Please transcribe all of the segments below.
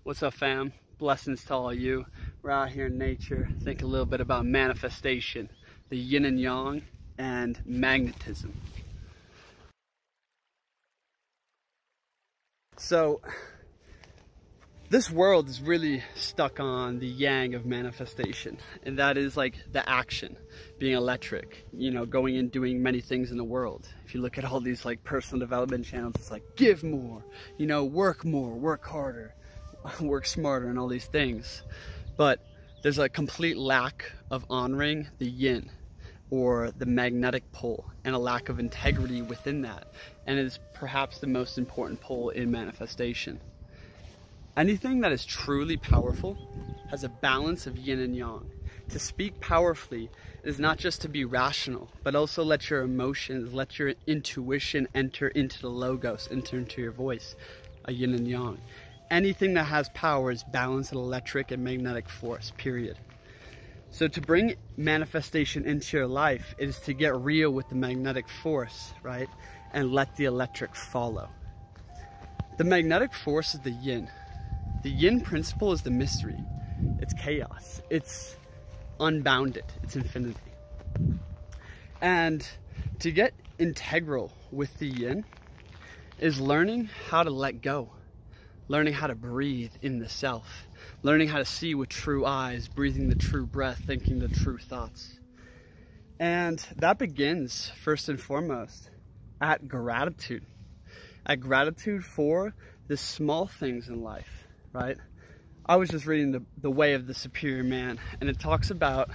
What's up, fam? Blessings to all of you. We're out here in nature, think a little bit about manifestation, the yin and yang, and magnetism. So, this world is really stuck on the yang of manifestation, and that is like the action, being electric, you know, going and doing many things in the world. If you look at all these like personal development channels, it's like give more, you know, work more, work harder, work smarter, and all these things. But there's a complete lack of honoring the yin or the magnetic pole, and a lack of integrity within that, and it is perhaps the most important pole in manifestation. Anything that is truly powerful has a balance of yin and yang. To speak powerfully is not just to be rational, but also let your emotions, let your intuition enter into the logos, enter into your voice, a yin and yang. Anything that has power is balanced in electric and magnetic force, period. So to bring manifestation into your life is to get real with the magnetic force, right? And let the electric follow. The magnetic force is the yin. The yin principle is the mystery. It's chaos. It's unbounded. It's infinity. And to get integral with the yin is learning how to let go. Learning how to breathe in the self. Learning how to see with true eyes, breathing the true breath, thinking the true thoughts. And that begins, first and foremost, at gratitude. At gratitude for the small things in life, right? I was just reading the Way of the Superior Man, and it talks about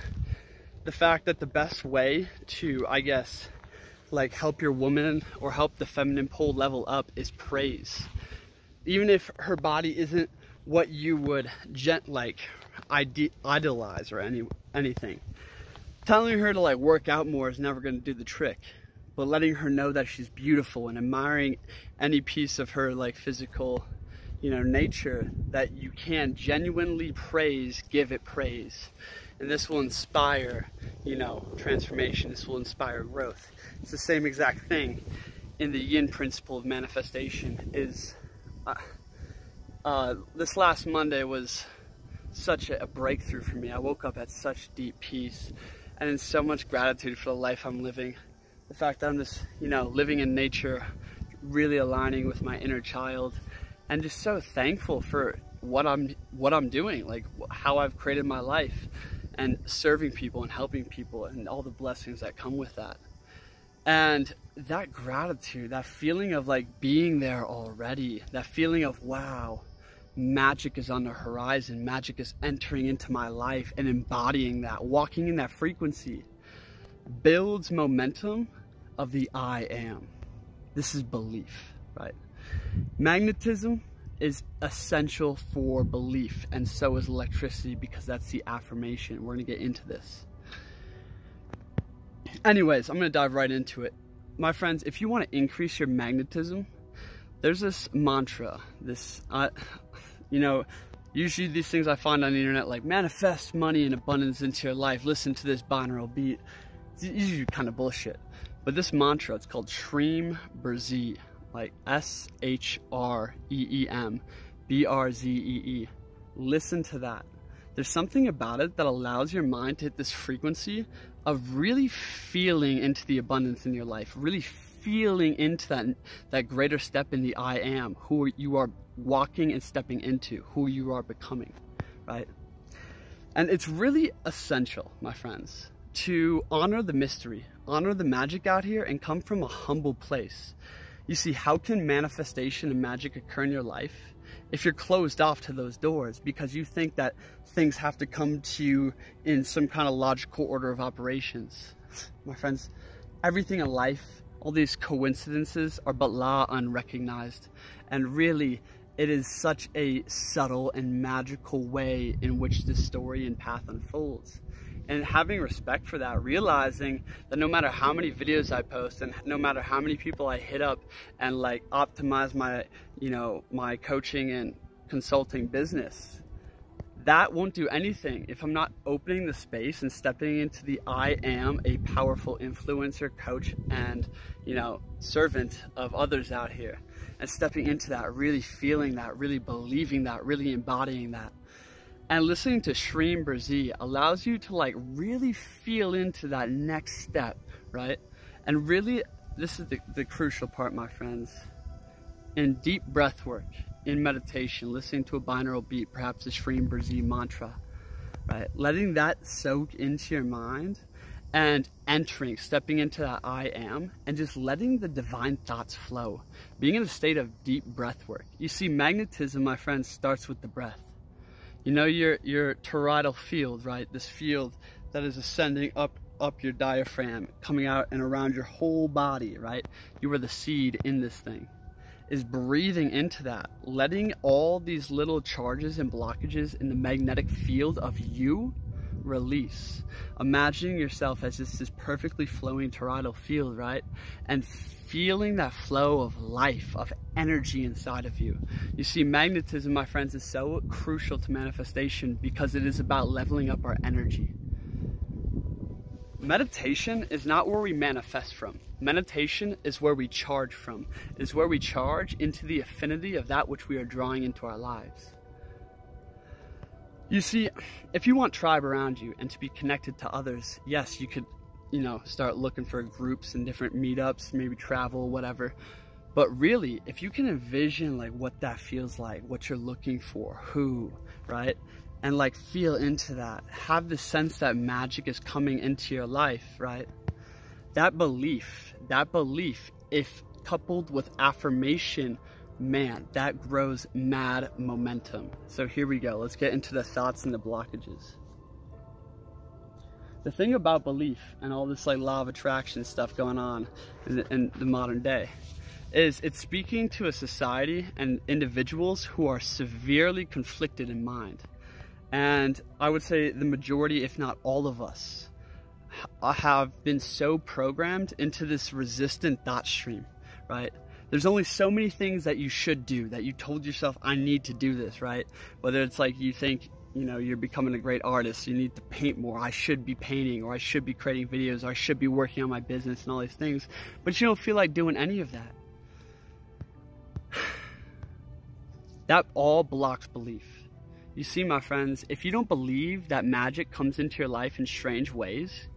the fact that the best way to, I guess, like help your woman or help the feminine pole level up is praise. Even if her body isn't what you would idolize or anything. Telling her to like work out more is never going to do the trick. But letting her know that she's beautiful and admiring any piece of her like physical, you know, nature that you can genuinely praise, give it praise. And this will inspire, you know, transformation. This will inspire growth. It's the same exact thing in the yin principle of manifestation. Is this last Monday was such a breakthrough for me. I woke up at such deep peace and in so much gratitude for the life I'm living. The fact that I'm just, you know, living in nature, really aligning with my inner child, and just so thankful for what I'm doing, like how I've created my life, and serving people and helping people and all the blessings that come with that. And that gratitude, that feeling of like being there already, that feeling of wow, magic is on the horizon, magic is entering into my life, and embodying that, walking in that frequency, builds momentum of the I am. This is belief, right? Magnetism is essential for belief, and so is electricity, because that's the affirmation. We're gonna get into this. Anyways, I'm gonna dive right into it. My friends, if you want to increase your magnetism, there's this mantra, you know, usually these things I find on the internet, like manifest money and abundance into your life, listen to this binaural beat. It's usually kind of bullshit. But this mantra, it's called Shreem Brzee, like S-H-R-E-E-M-B-R-Z-E-E. Listen to that. There's something about it that allows your mind to hit this frequency of really feeling into the abundance in your life, really feeling into that greater step in the I am, who you are walking and stepping into, who you are becoming, right? And it's really essential, my friends, to honor the mystery, honor the magic out here, and come from a humble place. You see, how can manifestation and magic occur in your life if you're closed off to those doors because you think that things have to come to you in some kind of logical order of operations? My friends, everything in life, all these coincidences are but law unrecognized, and really it is such a subtle and magical way in which this story and path unfolds. And having respect for that, realizing that no matter how many videos I post and no matter how many people I hit up and like optimize my, you know, my coaching and consulting business, that won't do anything if I'm not opening the space and stepping into the I am a powerful influencer, coach, and, you know, servant of others out here. And stepping into that, really feeling that, really believing that, really embodying that. And listening to Shreem Berzi allows you to like really feel into that next step, right? And really, this is the crucial part, my friends. In deep breath work, in meditation, listening to a binaural beat, perhaps a Shreem Berzi mantra, right? Letting that soak into your mind and entering, stepping into that I am, and just letting the divine thoughts flow. Being in a state of deep breath work. You see, magnetism, my friends, starts with the breath. You know your toroidal field, right? This field that is ascending up your diaphragm, coming out and around your whole body, right? You are the seed in this thing. Is breathing into that, letting all these little charges and blockages in the magnetic field of you release. Imagining yourself as this perfectly flowing toroidal field, right? And feeling that flow of life, of energy inside of you. You see, magnetism, my friends, is so crucial to manifestation because it is about leveling up our energy. Meditation is not where we manifest from. Meditation is where we charge from. It is where we charge into the affinity of that which we are drawing into our lives. You see, if you want tribe around you and to be connected to others, yes, you could, you know, start looking for groups and different meetups, maybe travel, whatever. But really, if you can envision like what that feels like, what you're looking for, who, right? And like feel into that, have the sense that magic is coming into your life, right? That belief, if coupled with affirmation, man, that grows mad momentum. So here we go. Let's get into the thoughts and the blockages. The thing about belief and all this like law of attraction stuff going on in the modern day is it's speaking to a society and individuals who are severely conflicted in mind. And I would say the majority, if not all of us, have been so programmed into this resistant thought stream, right? There's only so many things that you should do, that you told yourself, I need to do this, right? Whether it's like you think, you know, you're becoming a great artist, you need to paint more, I should be painting, or I should be creating videos, or I should be working on my business and all these things, but you don't feel like doing any of that. That all blocks belief. You see, my friends, if you don't believe that magic comes into your life in strange ways,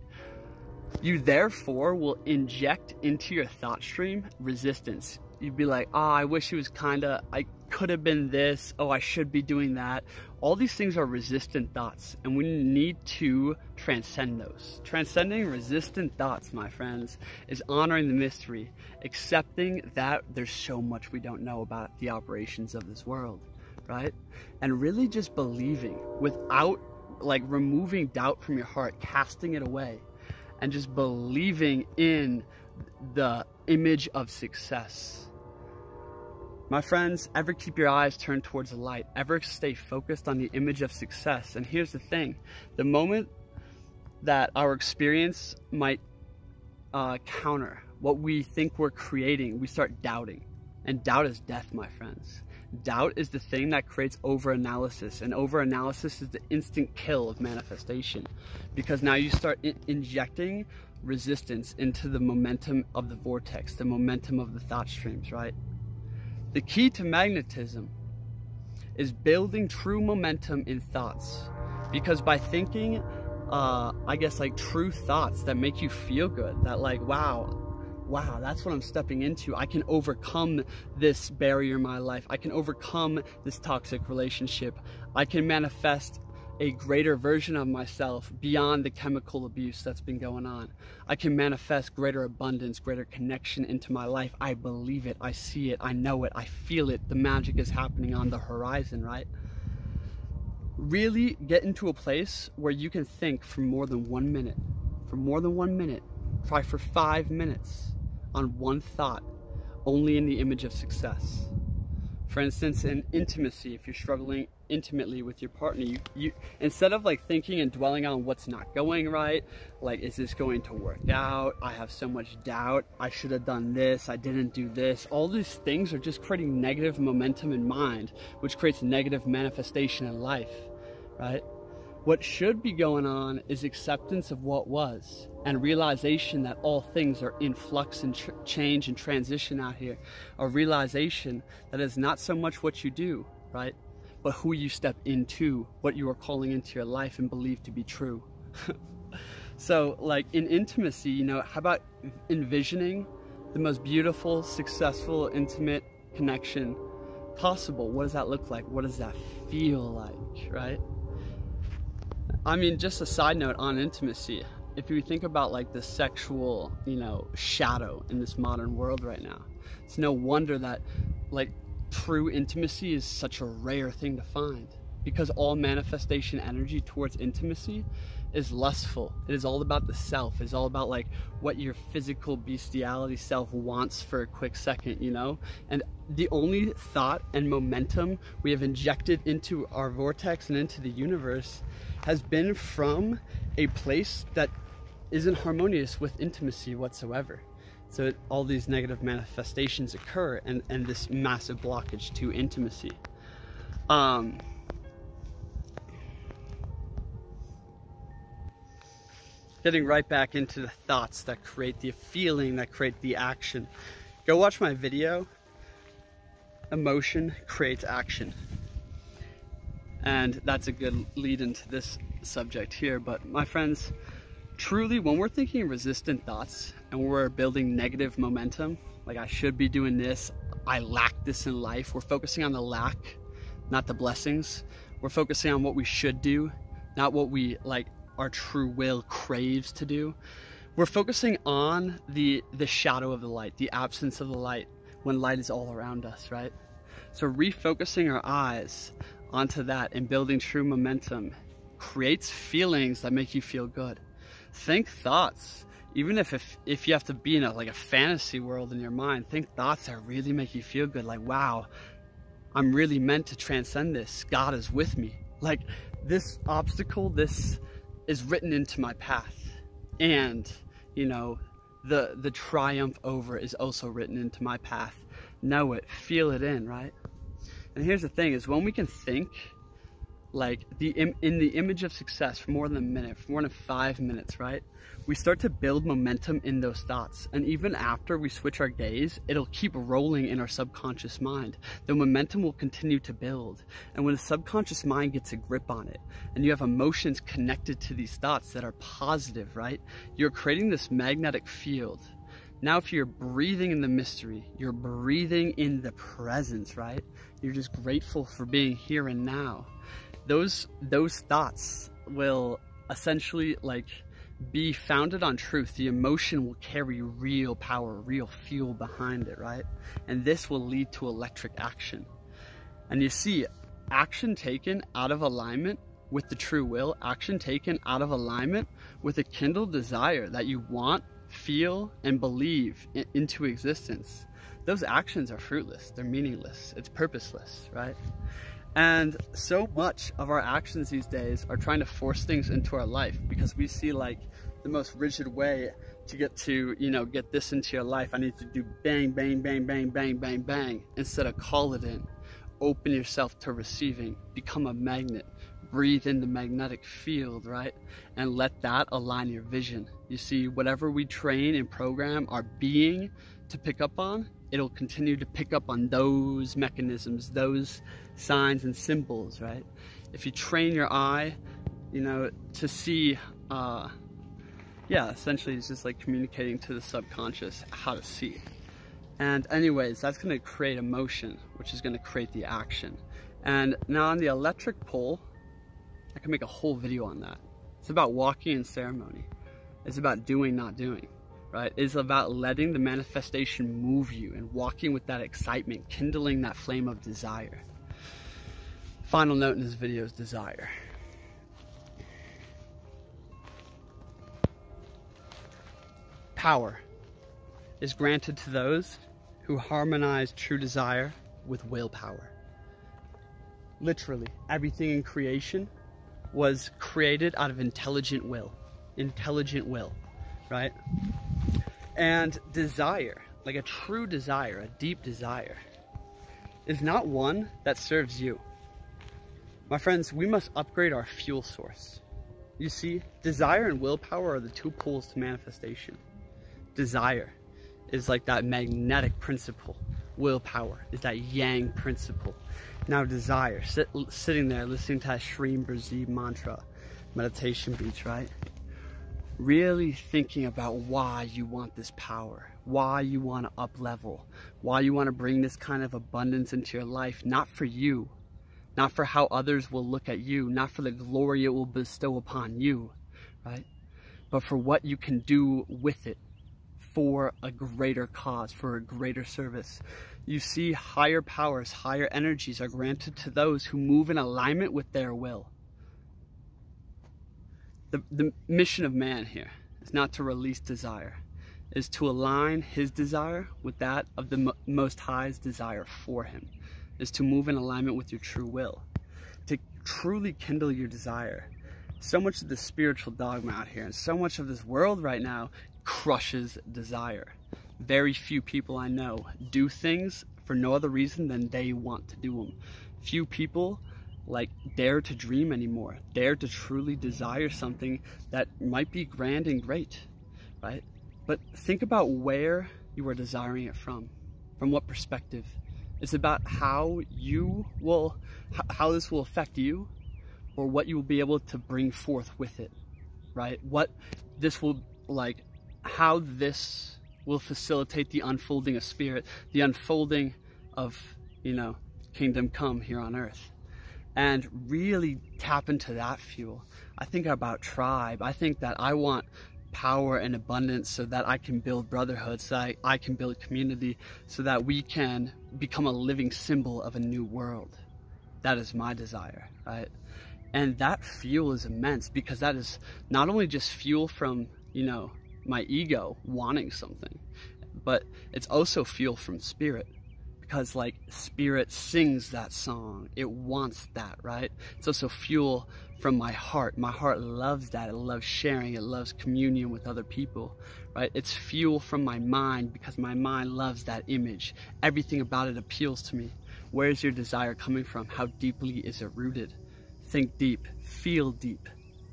you therefore will inject into your thought stream resistance. You'd be like, oh, I wish it was I could have been this, oh, I should be doing that. All these things are resistant thoughts, and we need to transcend those. Transcending resistant thoughts, my friends, is honoring the mystery, accepting that there's so much we don't know about the operations of this world, right? And really just believing without like removing doubt from your heart, casting it away, and just believing in the image of success. My friends, ever keep your eyes turned towards the light, ever stay focused on the image of success. And here's the thing, the moment that our experience might counter what we think we're creating, we start doubting. And doubt is death, my friends. Doubt is the thing that creates over-analysis, and over-analysis is the instant kill of manifestation, because now you start injecting resistance into the momentum of the vortex, the momentum of the thought streams, right? The key to magnetism is building true momentum in thoughts, because by thinking, I guess like true thoughts that make you feel good, that like, wow, that's what I'm stepping into. I can overcome this barrier in my life. I can overcome this toxic relationship. I can manifest a greater version of myself beyond the chemical abuse that's been going on. I can manifest greater abundance, greater connection into my life. I believe it, I see it, I know it, I feel it. The magic is happening on the horizon, right? Really get into a place where you can think for more than 1 minute. For more than 1 minute. Try for 5 minutes on one thought, only in the image of success. For instance, in intimacy, if you're struggling intimately with your partner, you instead of like thinking and dwelling on what's not going right, like, is this going to work out? I have so much doubt. I should have done this. I didn't do this. All these things are just creating negative momentum in mind, which creates negative manifestation in life. right? What should be going on is acceptance of what was, and realization that all things are in flux and change and transition out here. A realization that is not so much what you do, right? But who you step into, what you are calling into your life and believe to be true. So like in intimacy, you know, how about envisioning the most beautiful, successful, intimate connection possible? What does that look like? What does that feel like, right? I mean, just a side note on intimacy, if you think about like the sexual, you know, shadow in this modern world right now, it's no wonder that like true intimacy is such a rare thing to find, because all manifestation energy towards intimacy is lustful. It is all about the self. It's all about like what your physical bestiality self wants for a quick second, you know? And the only thought and momentum we have injected into our vortex and into the universe has been from a place that isn't harmonious with intimacy whatsoever. So all these negative manifestations occur, and this massive blockage to intimacy. Getting right back into the thoughts that create the feeling, that create the action. Go watch my video, Emotion Creates Action. And that's a good lead into this subject here. But my friends, truly, when we're thinking resistant thoughts and we're building negative momentum, like I should be doing this, I lack this in life, we're focusing on the lack, not the blessings. We're focusing on what we should do, not what we like our true will craves to do. We're focusing on the shadow of the light, the absence of the light, when light is all around us, right? So refocusing our eyes onto that and building true momentum creates feelings that make you feel good. Think thoughts, even if you have to be in a fantasy world in your mind, think thoughts that really make you feel good, like, wow, I'm really meant to transcend this. God is with me. Like, this obstacle, this is written into my path, and you know, the triumph over is also written into my path. Know it, feel it in, right? And here's the thing, is when we can think like in the image of success for more than a minute, for more than 5 minutes, right? We start to build momentum in those thoughts. And even after we switch our gaze, it'll keep rolling in our subconscious mind. The momentum will continue to build. And when the subconscious mind gets a grip on it, and you have emotions connected to these thoughts that are positive, right? You're creating this magnetic field. Now, if you're breathing in the mystery, you're breathing in the presence, right? You're just grateful for being here and now. Those thoughts will essentially like be founded on truth. The emotion will carry real power, real fuel behind it, right? And this will lead to electric action. And you see, action taken out of alignment with the true will, action taken out of alignment with a kindled desire that you want, feel, and believe into existence, those actions are fruitless, they're meaningless, it's purposeless, right? And so much of our actions these days are trying to force things into our life, because we see like the most rigid way to get to, you know, get this into your life. I need to do bang, bang, bang, bang, bang, bang, bang, instead of call it in. Open yourself to receiving, become a magnet, breathe in the magnetic field, right? And let that align your vision. You see, whatever we train and program our being to pick up on, it'll continue to pick up on those mechanisms, those signs and symbols, right? If you train your eye, you know, to see, yeah, essentially it's just like communicating to the subconscious how to see. And anyways, that's going to create emotion, which is going to create the action. And now on the electric pole, I can make a whole video on that. It's about walking in ceremony. It's about doing, not doing, right? It's about letting the manifestation move you and walking with that excitement, kindling that flame of desire. Final note in this video is desire. Power is granted to those who harmonize true desire with willpower. Literally, everything in creation was created out of intelligent will, right? And desire, like a true desire, a deep desire, is not one that serves you. My friends, we must upgrade our fuel source. You see, desire and willpower are the two poles to manifestation. Desire is like that magnetic principle. Willpower is that yang principle. Now desire, sitting there listening to that Shreem Brazi mantra, meditation beats, right? Really thinking about why you want this power, why you want to up level, why you want to bring this kind of abundance into your life, not for you, not for how others will look at you, not for the glory it will bestow upon you, right? But for what you can do with it for a greater cause, for a greater service. You see, higher powers, higher energies are granted to those who move in alignment with their will. The mission of man here is not to release desire, is to align his desire with that of the Most High's desire for him, is to move in alignment with your true will, to truly kindle your desire. So much of the spiritual dogma out here and so much of this world right now crushes desire. Very few people I know do things for no other reason than they want to do them. Few people like dare to dream anymore, dare to truly desire something that might be grand and great, right? But think about where you are desiring it from what perspective. It's about how how this will affect you, or what you will be able to bring forth with it, right? What this will, like, how this will facilitate the unfolding of spirit, the unfolding of, you know, kingdom come here on earth. And really tap into that fuel. I think about tribe. I think that I want power and abundance so that I can build brotherhood, so that I can build community, so that we can become a living symbol of a new world. That is my desire, right? And that fuel is immense, because that is not only just fuel from, you know, my ego wanting something, but it's also fuel from spirit. Because, like, spirit sings that song, it wants that, right? It's also fuel from my heart. My heart loves that. It loves sharing, it loves communion with other people, right? It's fuel from my mind, because my mind loves that image. Everything about it appeals to me. Where's your desire coming from? How deeply is it rooted? Think deep, feel deep,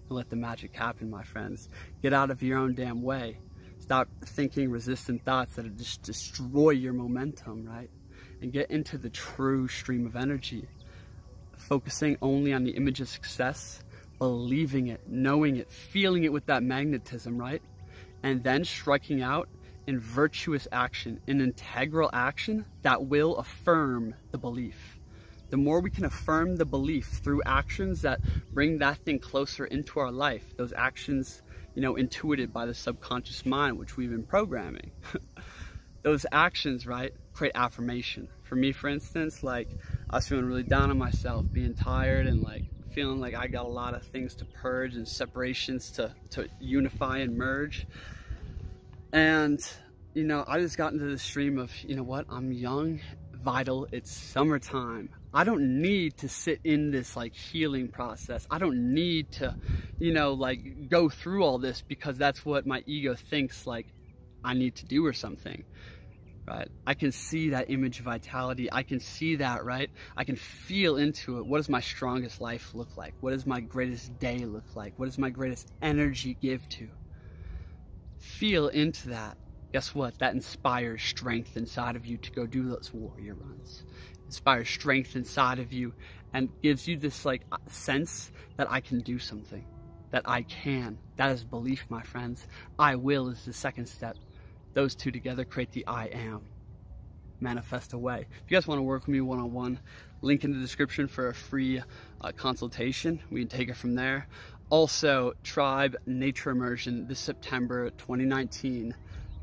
and let the magic happen, my friends. Get out of your own damn way. Stop thinking resistant thoughts that just destroy your momentum, right? And get into the true stream of energy, focusing only on the image of success, believing it, knowing it, feeling it with that magnetism, right? And then striking out in virtuous action, in integral action that will affirm the belief. The more we can affirm the belief through actions that bring that thing closer into our life, those actions, you know, intuited by the subconscious mind, which we've been programming. Those actions, right, create affirmation. For me, for instance, like, I was feeling really down on myself, being tired and like feeling like I got a lot of things to purge and separations to unify and merge. And, you know, I just got into the stream of, you know what, I'm young, vital, it's summertime. I don't need to sit in this like healing process. I don't need to, you know, like go through all this because that's what my ego thinks like I need to do or something, right? I can see that image of vitality. I can see that, right? I can feel into it. What does my strongest life look like? What does my greatest day look like? What does my greatest energy give to? Feel into that. Guess what? That inspires strength inside of you to go do those warrior runs. Inspires strength inside of you and gives you this like sense that I can do something, that I can. That is belief, my friends. I will is the second step. Those two together create the I am. Manifest away. If you guys want to work with me one-on-one, link in the description for a free consultation. We can take it from there. Also, Tribe Nature Immersion this September 2019.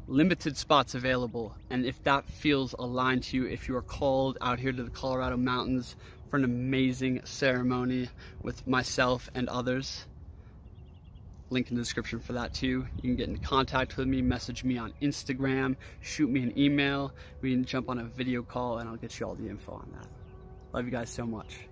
Limited spots available, and if that feels aligned to you, if you are called out here to the Colorado mountains for an amazing ceremony with myself and others, link in the description for that too. You can get in contact with me, message me on Instagram, shoot me an email, we can jump on a video call and I'll get you all the info on that. Love you guys so much.